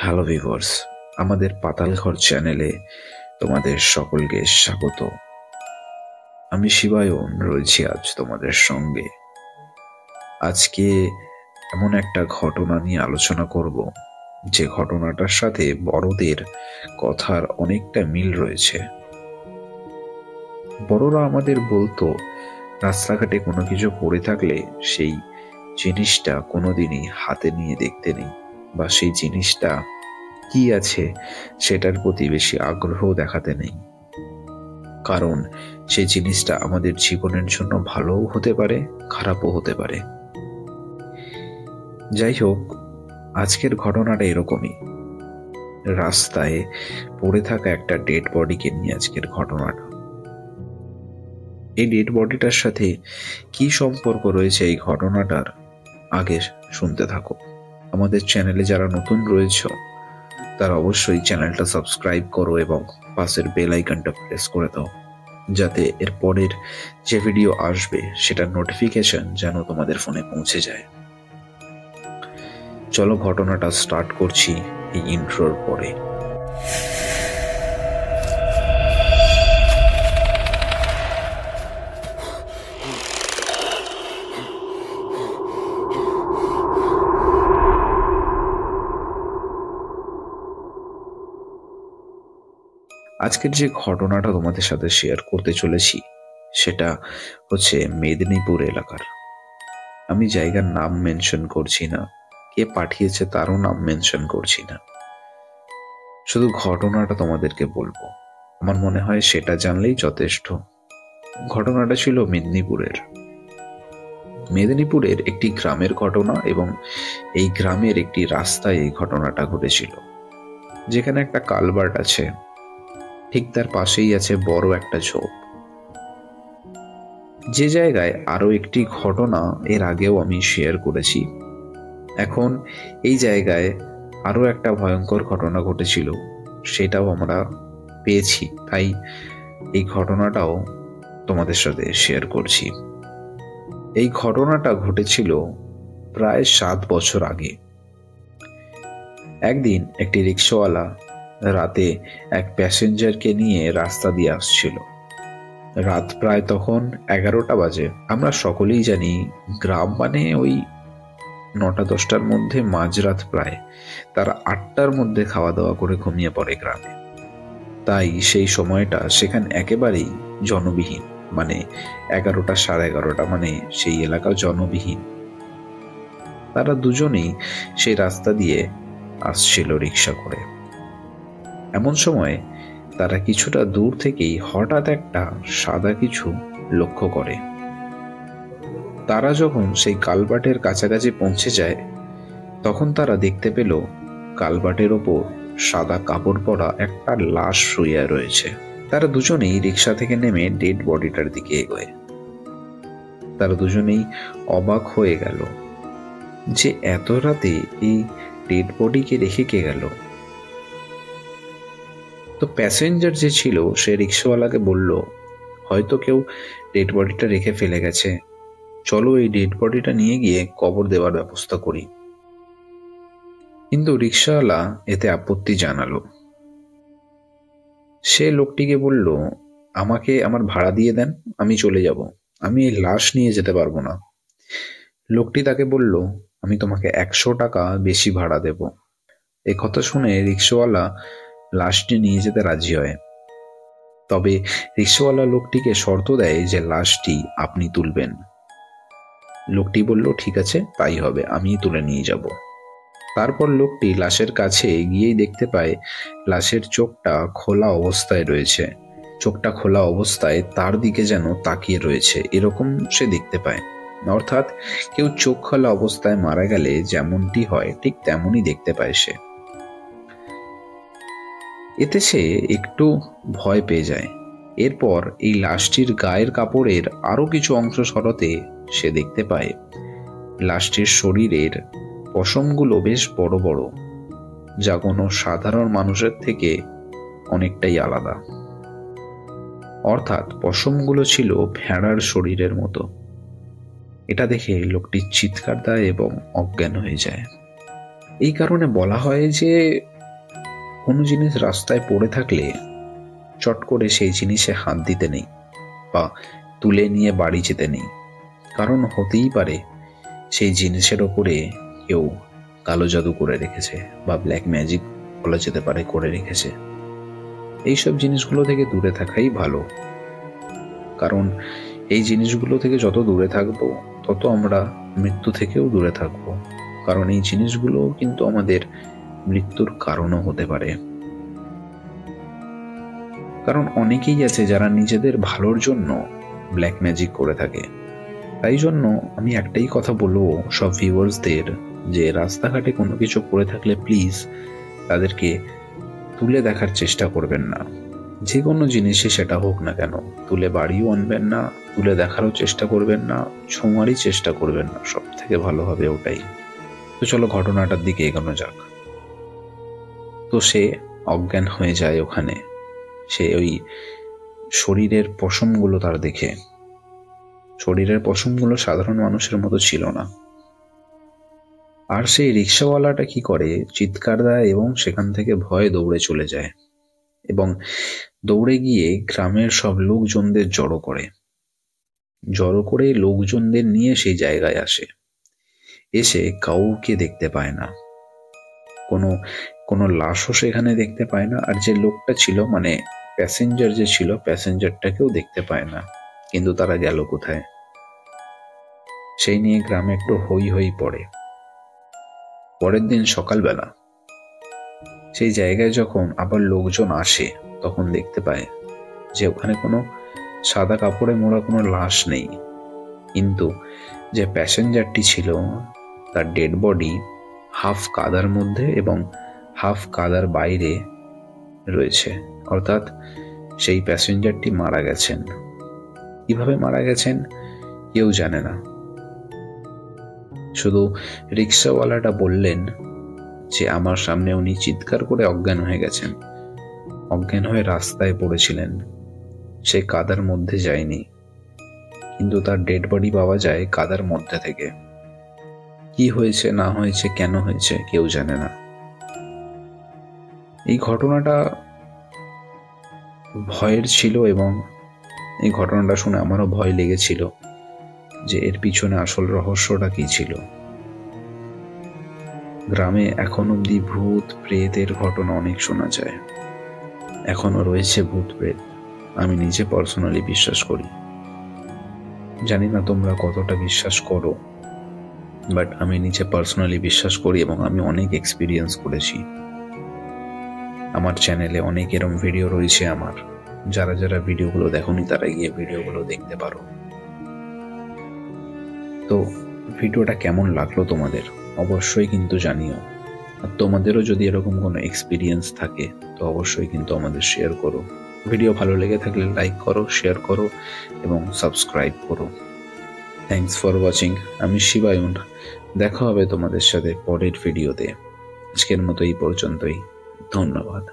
Hello viewers, আমাদের পাতালঘর চ্যানেলে তোমাদের সকলকে স্বাগত। আমি শিবায়ন রয়েছি আজ তোমাদের সঙ্গে। আজকে এমন একটা ঘটনা নিয়ে আলোচনা করব যে ঘটনাটার সাথে বড়দের কথার অনেকটা মিল রয়েছে। বড়রা আমাদের বলতো, রাস্তাঘাটে কোনো কিছু পড়ে থাকলে সেই জিনিসটা কোনোদিনই হাতে নিয়ে দেখতে নেই, বা সেই জিনিসটা কি আছে সেটার প্রতি বেশি আগ্রহ দেখাতে নেই, কারণ সেই জিনিসটা আমাদের জীবনের জন্য ভালোও হতে পারে, খারাপও হতে পারে। যাই হোক, আজকের ঘটনাটা এরকমই। রাস্তায় পড়ে থাকা একটা ডেড বডিকে নিয়ে আজকের ঘটনাটা। এই ডেড বডিটার সাথে কি সম্পর্ক রয়েছে এই ঘটনাটার, আগে শুনতে থাকো। আমাদের চ্যানেলে যারা নতুন রয়েছে তারা অবশ্যই চ্যানেলটা সাবস্ক্রাইব করো এবং পাশের বেল আইকনটা প্রেস করে দাও, যাতে এর পরের যে ভিডিও আসবে সেটার নোটিফিকেশন যেন তোমাদের ফোনে পৌঁছে যায়। চলো ঘটনাটা স্টার্ট করছি এই ইন্ট্রোর পরে। আজকের যে ঘটনাটা তোমাদের সাথে শেয়ার করতে চলেছি সেটা হচ্ছে মেদিনীপুর এলাকার। আমি জায়গার নাম মেনশন করছি না, কে পাঠিয়েছে তারও নাম মেনশন করছি না, শুধু ঘটনাটা তোমাদেরকে বলবো। আমার মনে হয় সেটা জানলেই যথেষ্ট। ঘটনাটা ছিল মেদিনীপুরের একটি গ্রামের ঘটনা, এবং এই গ্রামের একটি রাস্তায় এই ঘটনাটা ঘটেছিল, যেখানে একটা কালভার্ট আছে, ঠিক তার পাশেই আছে বড় একটা ঝোপ। যে জায়গায় আরো একটি ঘটনা এর আগেও আমি শেয়ার করেছি, এখন এই জায়গায় আরো একটা ভয়ঙ্কর ঘটনা ঘটেছিল, সেটাও আমরা পেয়েছি, তাই এই ঘটনাটাও তোমাদের সাথে শেয়ার করছি। এই ঘটনাটা ঘটেছিল প্রায় 7 বছর আগে। একদিন একটি রিক্সাওয়ালা রাতে এক প্যাসেঞ্জারকে নিয়ে রাস্তা দিয়ে আসছিল। রাত প্রায় তখন 11টা বাজে। আমরা সকলেই জানি গ্রাম মানে ওই 9টা-10টার মধ্যে মাঝরাত, প্রায় তারা 8টার মধ্যে খাওয়া দাওয়া করে ঘুমিয়ে পড়ে গ্রামে। তাই সেই সময়টা সেখানে একেবারেই জনবিহীন, মানে 11টা 11:30 মানে সেই এলাকা জনবিহীন। তারা দুজনেই সেই রাস্তা দিয়ে আসছিল রিক্সা করে। এমন সময় তারা কিছুটা দূর থেকেই হঠাৎ একটা সাদা কিছু লক্ষ্য করে। তারা যখন সেই কালভার্টের কাছাকাছি পৌঁছে যায়, তখন তারা দেখতে পেল কালভার্টের ওপর সাদা কাপড় পরা একটা লাশ শুয়ে রয়েছে। তারা দুজনেই রিক্সা থেকে নেমে ডেড বডিটার দিকে এগোয়। তারা দুজনেই অবাক হয়ে গেল যে এত রাতে এই ডেড বডিকে রেখে কে গেল। তো প্যাসেঞ্জার যে ছিল সে রিক্সাওয়ালাকে বলল, হয়তো কেউ ডেড বডিটা রেখে ফেলে গেছে, চলো এই ডেড বডিটা নিয়ে গিয়ে কবর দেওয়ার ব্যবস্থা করি। কিন্তু রিক্সাওয়ালা এতে আপত্তি জানালো। সে লোকটিকে বলল, আমাকে আমার ভাড়া দিয়ে দেন, আমি চলে যাব, আমি এই লাশ নিয়ে যেতে পারবো না। লোকটি তাকে বলল, আমি তোমাকে 100 টাকা বেশি ভাড়া দেব। এ কথা শুনে রিক্সাওয়ালা লাশটি নিয়ে যেতে রাজি হয়। তবে রিক্সাওয়ালা লোকটিকে শর্ত দেয় যে লাশটি আপনি তুলবেন। লোকটি বলল, ঠিক আছে, তাই হবে, আমি তুলে নিয়ে যাব। তারপর লোকটি লাশের কাছে গিয়েই দেখতে পায় লাশের চোখটা খোলা অবস্থায় রয়েছে। চোখটা খোলা অবস্থায় তার দিকে যেন তাকিয়ে রয়েছে, এরকম সে দেখতে পায়। অর্থাৎ কেউ চোখ খোলা অবস্থায় মারা গেলে যেমনটি হয় ঠিক তেমনই দেখতে পায় সে। এতে সে একটু ভয় পেয়ে যায়। এরপর এই লাশটির গায়ের কাপড়ের আরো কিছু অংশ সরাতে সে দেখতে পায় লাশটির শরীরের পশমগুলো বেশ বড় বড়, যা কোনো সাধারণ মানুষের থেকে অনেকটাই আলাদা। অর্থাৎ পশমগুলো ছিল ভেড়ার শরীরের মতো। এটা দেখে লোকটি চিৎকার দেয় এবং অজ্ঞান হয়ে যায়। এই কারণে বলা হয় যে কোনো জিনিস রাস্তায় পড়ে থাকলে চট করে সেই জিনিসে হাত দিতে নেই বা তুলে নিয়ে বাড়ি যেতে নেই, কারণ হতেই পারে সেই জিনিসের ওপরে কেউ কালো জাদু করে রেখেছে বা ব্ল্যাক ম্যাজিক বলা যেতে পারে করে রেখেছে। এইসব জিনিসগুলো থেকে দূরে থাকাই ভালো, কারণ এই জিনিসগুলো থেকে যত দূরে থাকবো তত আমরা মৃত্যু থেকেও দূরে থাকবো, কারণ এই জিনিসগুলো কিন্তু আমাদের মৃত্যুর কারণও হতে পারে। কারণ অনেকেই আছে যারা নিজেদের ভালোর জন্য ব্ল্যাক ম্যাজিক করে থাকে। তাই জন্য আমি একটাই কথা বলবো সব ভিউয়ার্সদের, যে রাস্তাঘাটে কোনো কিছু পড়ে থাকলে প্লিজ তাদেরকে তুলে দেখার চেষ্টা করবেন না। যে কোনো জিনিসই সেটা হোক না কেন, তুলে বাড়িও আনবেন না, তুলে দেখারও চেষ্টা করবেন না, ছোঁয়ারই চেষ্টা করবেন না, সব থেকে ভালো হবে ওটাই। তো চলো ঘটনাটার দিকে এগোনো যাক। তো সে অজ্ঞান হয়ে যায় ওখানে। সে ওই শরীরের পশমগুলো তার দেখে, শরীরের পশমগুলো সাধারণ মানুষের মতো ছিল না। আর সেই রিক্সাওয়ালাটা কি করে, চিৎকার দেয় এবং সেখান থেকে ভয়ে দৌড়ে চলে যায় এবং দৌড়ে গিয়ে গ্রামের সব লোকজনদের জড়ো করে লোকজনদের নিয়ে সেই জায়গায় আসে। এসে কাউকে দেখতে পায় না, কোনো লাশও সেখানে দেখতে পায় না। আর যে লোকটা ছিল, মানে প্যাসেঞ্জার যে ছিল, প্যাসেঞ্জারটাকেও দেখতে পায় না। কিন্তু তারা গেল কোথায়, সেই নিয়ে গ্রামে একটু হই হই পড়ে। পরের দিন সকালবেলা সেই জায়গায় যখন আবার লোকজন আসে, তখন দেখতে পায় যে ওখানে কোনো সাদা কাপড়ে মোড়া কোনো লাশ নেই, কিন্তু যে প্যাসেঞ্জারটি ছিল তার ডেড বডি হাফ কাদার মধ্যে এবং হাফ কাদার বাইরে রয়েছে। অর্থাৎ সেই প্যাসেঞ্জারটি মারা গেছেন। কিভাবে মারা গেছেন কেউ জানে না, শুধু রিক্সাওয়ালাটা বললেন যে আমার সামনে উনি চিৎকার করে অজ্ঞান হয়ে গেছেন, অজ্ঞান হয়ে রাস্তায় পড়েছিলেন, সে কাদার মধ্যে যায়নি, কিন্তু তার ডেড বডি পাওয়া যায় কাদার মধ্যে থেকে। কি হয়েছে না হয়েছে, কেন হয়েছে কেউ জানে না। এই ঘটনাটা ভয়ের ছিল এবং এই ঘটনাটা শুনে আমারও ভয় লেগেছিল যে এর পিছনে আসল রহস্যটা কি ছিল। গ্রামে এখন অব্দি ভূত প্রেতের ঘটনা অনেক শোনা যায়, এখনো রয়েছে ভূত প্রেত। আমি নিজে পার্সোনালি বিশ্বাস করি, জানি না তোমরা কতটা বিশ্বাস করো, বাট আমি নিজে পার্সোনালি বিশ্বাস করি এবং আমি অনেক এক্সপিরিয়েন্স করেছি। আমার চ্যানেলে অনেক এরম ভিডিও রয়েছে আমার, যারা ভিডিওগুলো দেখোনি তারা গিয়ে ভিডিওগুলো দেখতে পারো। তো ভিডিওটা কেমন লাগলো তোমাদের অবশ্যই কিন্তু জানিও। আর তোমাদেরও যদি এরকম কোনো এক্সপিরিয়েন্স থাকে তো অবশ্যই কিন্তু আমাদের শেয়ার করো। ভিডিও ভালো লেগে থাকলে লাইক করো, শেয়ার করো এবং সাবস্ক্রাইব করো। Thanks for watching. আমি শিবায়ন, দেখা হবে তোমাদের সাথে পরের ভিডিওতে। আজকের মতো এই পর্যন্তই, ধন্যবাদ।